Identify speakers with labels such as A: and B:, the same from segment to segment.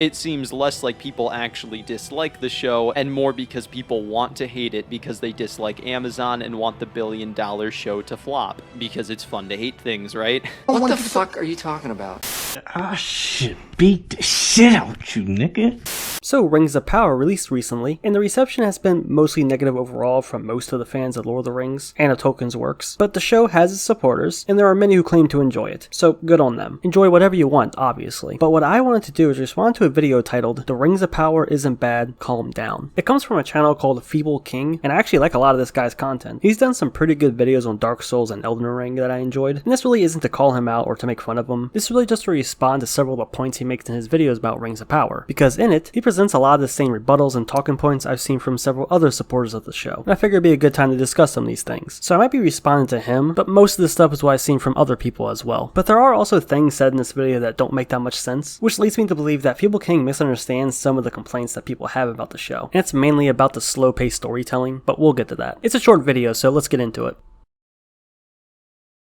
A: It seems less like people actually dislike the show, and more because people want to hate it because they dislike Amazon and want the billion-dollar show to flop. Because it's fun to hate things, right?
B: What the fuck are you talking about?
C: Ah, shit. Beat the shit out you, nigga.
D: So, Rings of Power released recently, and the reception has been mostly negative overall from most of the fans of Lord of the Rings and of Tolkien's works, but the show has its supporters, and there are many who claim to enjoy it, so good on them. Enjoy whatever you want, obviously, but what I wanted to do is respond to a video titled, "The Rings of Power Isn't Bad, Calm Down." It comes from a channel called Feeble King, and I actually like a lot of this guy's content. He's done some pretty good videos on Dark Souls and Elden Ring that I enjoyed, and this really isn't to call him out or to make fun of him. This is really just to respond to several of the points he makes in his videos about Rings of Power, because in it, he presents a lot of the same rebuttals and talking points I've seen from several other supporters of the show, and I figured it'd be a good time to discuss some of these things. So I might be responding to him, but most of this stuff is what I've seen from other people as well. But there are also things said in this video that don't make that much sense, which leads me to believe that Feeble King misunderstands some of the complaints that people have about the show, and it's mainly about the slow-paced storytelling, but we'll get to that. It's a short video, so let's get into it.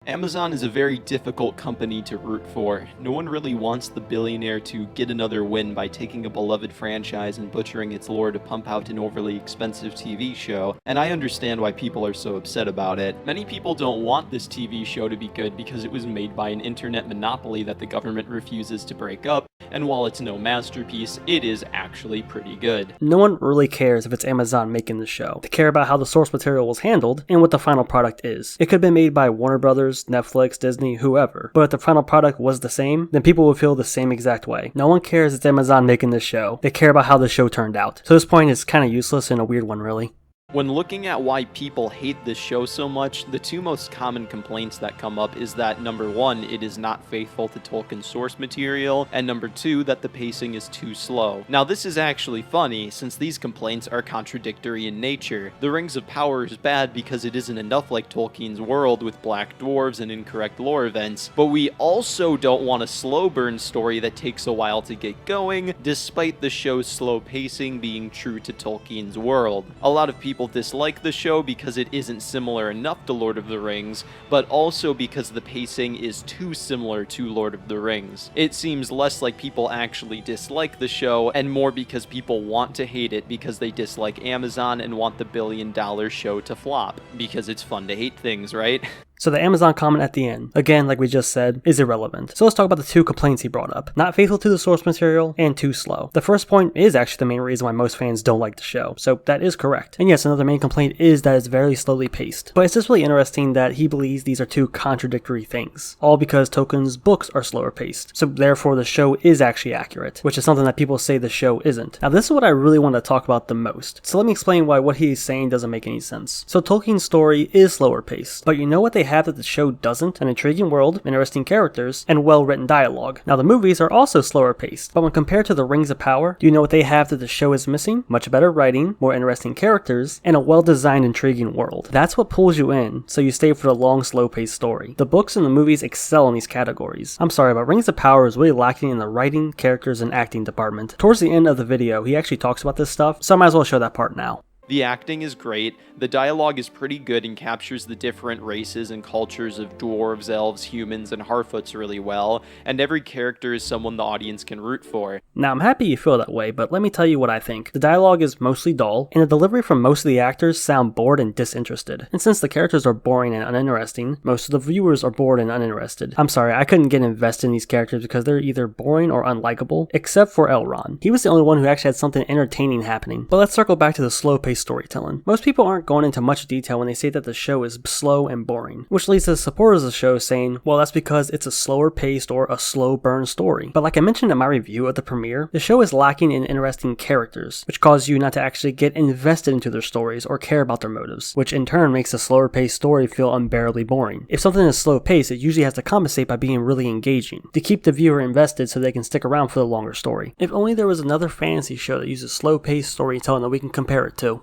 A: Amazon is a very difficult company to root for. No one really wants the billionaire to get another win by taking a beloved franchise and butchering its lore to pump out an overly expensive TV show, and I understand why people are so upset about it. Many people don't want this TV show to be good because it was made by an internet monopoly that the government refuses to break up, and while it's no masterpiece, it is actually pretty good.
D: No one really cares if it's Amazon making the show. They care about how the source material was handled and what the final product is. It could have been made by Warner Brothers, Netflix, Disney, whoever, but if the final product was the same, then people would feel the same exact way. No one cares it's Amazon making this show. They care about how the show turned out. So this point is kind of useless and a weird one, really.
A: When looking at why people hate this show so much, the two most common complaints that come up is that number one, it is not faithful to Tolkien's source material, and number two, that the pacing is too slow. Now this is actually funny, since these complaints are contradictory in nature. The Rings of Power is bad because it isn't enough like Tolkien's world with black dwarves and incorrect lore events, but we also don't want a slow burn story that takes a while to get going, despite the show's slow pacing being true to Tolkien's world. A lot of people dislike the show because it isn't similar enough to Lord of the Rings, but also because the pacing is too similar to Lord of the Rings. It seems less like people actually dislike the show, and more because people want to hate it because they dislike Amazon and want the billion-dollar show to flop. Because it's fun to hate things, right?
D: So the Amazon comment at the end, again, like we just said, is irrelevant. So let's talk about the two complaints he brought up. Not faithful to the source material, and too slow. The first point is actually the main reason why most fans don't like the show, so that is correct. And yes, another main complaint is that it's very slowly paced. But it's just really interesting that he believes these are two contradictory things, all because Tolkien's books are slower paced. So therefore the show is actually accurate, which is something that people say the show isn't. Now this is what I really want to talk about the most. So let me explain why what he's saying doesn't make any sense. So Tolkien's story is slower paced, but you know what they have that the show doesn't? An intriguing world, interesting characters, and well-written dialogue. Now the movies are also slower paced, but when compared to the Rings of Power, do you know what they have that the show is missing? Much better writing, more interesting characters, and a well-designed intriguing world. That's what pulls you in, so you stay for the long, slow-paced story. The books and the movies excel in these categories. I'm sorry, but Rings of Power is really lacking in the writing, characters, and acting department. Towards the end of the video, he actually talks about this stuff, so I might as well show that part now.
A: The acting is great, the dialogue is pretty good and captures the different races and cultures of dwarves, elves, humans, and Harfoots really well, and every character is someone the audience can root for.
D: Now I'm happy you feel that way, but let me tell you what I think. The dialogue is mostly dull, and the delivery from most of the actors sound bored and disinterested. And since the characters are boring and uninteresting, most of the viewers are bored and uninterested. I'm sorry, I couldn't get invested in these characters because they're either boring or unlikable, except for Elrond. He was the only one who actually had something entertaining happening. But let's circle back to the slow-paced storytelling. Most people aren't going into much detail when they say that the show is slow and boring, which leads to the supporters of the show saying, well, that's because it's a slower paced or a slow burn story. But like I mentioned in my review of the premiere, the show is lacking in interesting characters, which cause you not to actually get invested into their stories or care about their motives, which in turn makes a slower paced story feel unbearably boring. If something is slow paced, it usually has to compensate by being really engaging, to keep the viewer invested so they can stick around for the longer story. If only there was another fantasy show that uses slow paced storytelling that we can compare it to.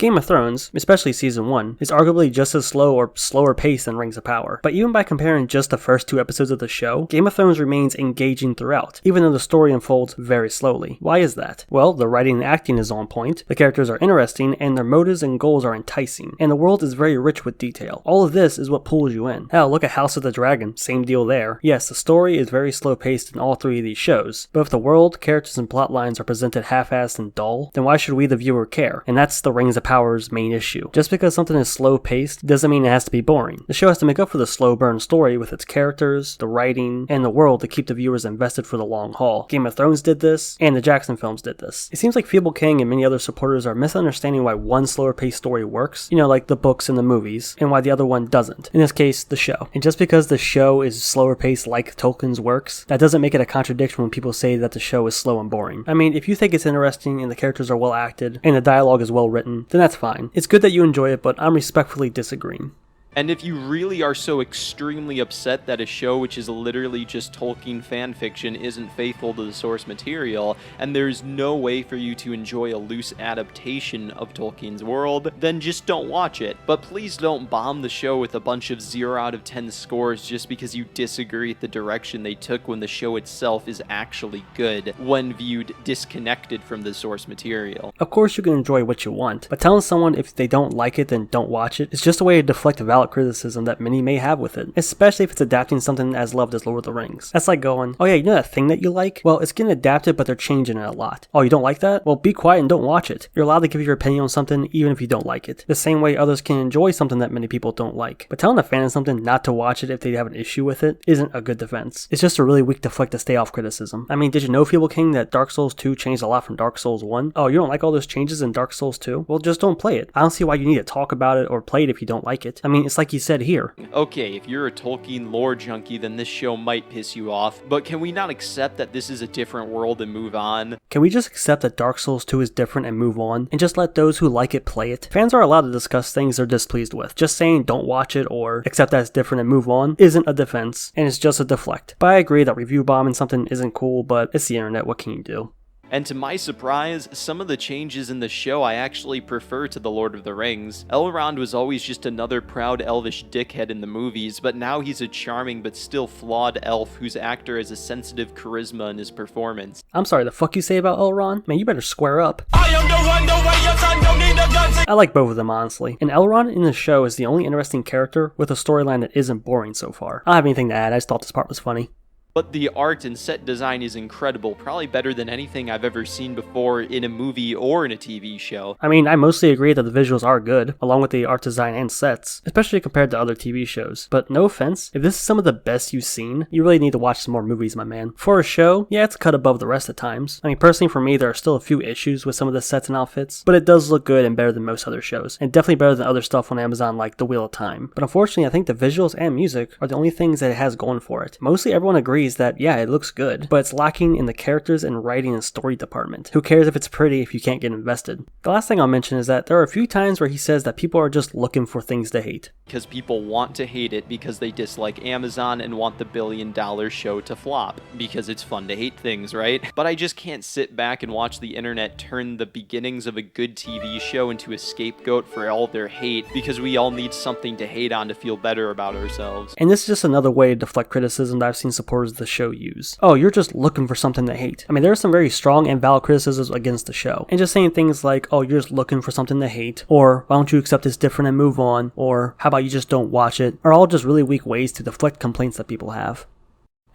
D: Game of Thrones, especially season 1, is arguably just as slow or slower paced than Rings of Power. But even by comparing just the first 2 episodes of the show, Game of Thrones remains engaging throughout, even though the story unfolds very slowly. Why is that? Well, the writing and acting is on point, the characters are interesting, and their motives and goals are enticing, and the world is very rich with detail. All of this is what pulls you in. Hell, look at House of the Dragon, same deal there. Yes, the story is very slow paced in all 3 of these shows, but if the world, characters, and plot lines are presented half-assed and dull, then why should we the viewer care? And that's the Rings of Power's main issue. Just because something is slow paced doesn't mean it has to be boring. The show has to make up for the slow burn story with its characters, the writing, and the world to keep the viewers invested for the long haul. Game of Thrones did this, and the Jackson films did this. It seems like Feeble King and many other supporters are misunderstanding why one slower paced story works, like the books and the movies, and why the other one doesn't. In this case, the show. And just because the show is slower paced like Tolkien's works, that doesn't make it a contradiction when people say that the show is slow and boring. I mean, if you think it's interesting and the characters are well acted, and the dialogue is well written, then that's fine. It's good that you enjoy it, but I'm respectfully disagreeing.
A: And if you really are so extremely upset that a show which is literally just Tolkien fanfiction isn't faithful to the source material, and there's no way for you to enjoy a loose adaptation of Tolkien's world, then just don't watch it. But please don't bomb the show with a bunch of 0 out of 10 scores just because you disagree with the direction they took when the show itself is actually good, when viewed disconnected from the source material.
D: Of course you can enjoy what you want, but telling someone if they don't like it then don't watch it is just a way to deflect valid criticism that many may have with it, especially if it's adapting something as loved as Lord of the Rings. That's like going, oh yeah, you know that thing that you like? Well, it's getting adapted, but they're changing it a lot. Oh, you don't like that? Well, be quiet and don't watch it. You're allowed to give your opinion on something even if you don't like it. The same way others can enjoy something that many people don't like. But telling a fan of something not to watch it if they have an issue with it isn't a good defense. It's just a really weak deflect to stay off criticism. I mean, did you know, Feeble King, that Dark Souls 2 changed a lot from Dark Souls 1? Oh, you don't like all those changes in Dark Souls 2? Well, just don't play it. I don't see why you need to talk about it or play it if you don't like it. I mean, it's like you said here.
A: Okay, if you're a Tolkien lore junkie, then this show might piss you off, but can we not accept that this is a different world and move on?
D: Can we just accept that Dark Souls 2 is different and move on, and just let those who like it play it? Fans are allowed to discuss things they're displeased with. Just saying don't watch it or accept that it's different and move on isn't a defense, and it's just a deflect. But I agree that review bombing something isn't cool, but it's the internet, what can you do?
A: And to my surprise, some of the changes in the show I actually prefer to The Lord of the Rings. Elrond was always just another proud elvish dickhead in the movies, but now he's a charming but still flawed elf whose actor has a sensitive charisma in his performance.
D: I'm sorry, the fuck you say about Elrond? Man, you better square up. I am the one, the way your son don't need a gun. I like both of them, honestly. And Elrond in the show is the only interesting character with a storyline that isn't boring so far. I don't have anything to add, I just thought this part was funny.
A: But the art and set design is incredible, probably better than anything I've ever seen before in a movie or in a TV show.
D: I mean, I mostly agree that the visuals are good, along with the art design and sets, especially compared to other TV shows. But no offense, if this is some of the best you've seen, you really need to watch some more movies, my man. For a show, yeah, it's cut above the rest at times. I mean, personally for me, there are still a few issues with some of the sets and outfits, but it does look good and better than most other shows, and definitely better than other stuff on Amazon like The Wheel of Time. But unfortunately, I think the visuals and music are the only things that it has going for it. Mostly everyone agrees that, yeah, it looks good, but it's lacking in the characters and writing and story department. Who cares if it's pretty if you can't get invested? The last thing I'll mention is that there are a few times where he says that people are just looking for things to hate.
A: Because people want to hate it because they dislike Amazon and want the billion-dollar show to flop. Because it's fun to hate things, right? But I just can't sit back and watch the internet turn the beginnings of a good TV show into a scapegoat for all their hate because we all need something to hate on to feel better about ourselves.
D: And this is just another way to deflect criticism that I've seen supporters of the show use. Oh, you're just looking for something to hate. I mean, there are some very strong and valid criticisms against the show. And just saying things like, oh, you're just looking for something to hate, or why don't you accept it's different and move on, or how about you just don't watch it, are all just really weak ways to deflect complaints that people have.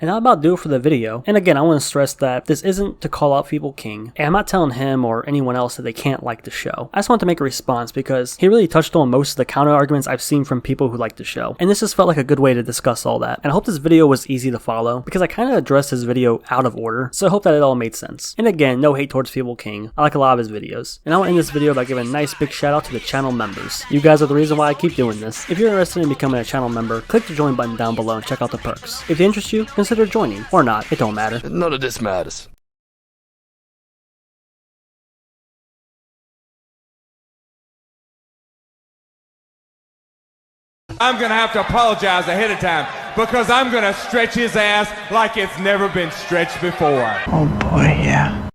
D: And that'll about do it for the video. And again, I want to stress that this isn't to call out Feeble King, and I'm not telling him or anyone else that they can't like the show. I just want to make a response because he really touched on most of the counter arguments I've seen from people who like the show. And this just felt like a good way to discuss all that. And I hope this video was easy to follow because I kind of addressed this video out of order, so I hope that it all made sense. And again, no hate towards Feeble King. I like a lot of his videos. And I'll end this video by giving a nice big shout out to the channel members. You guys are the reason why I keep doing this. If you're interested in becoming a channel member, click the join button down below and check out the perks. If they interest you, consider joining. Or not, it don't matter.
B: None of this matters.
E: I'm gonna have to apologize ahead of time because I'm gonna stretch his ass like it's never been stretched before.
C: Oh boy, yeah.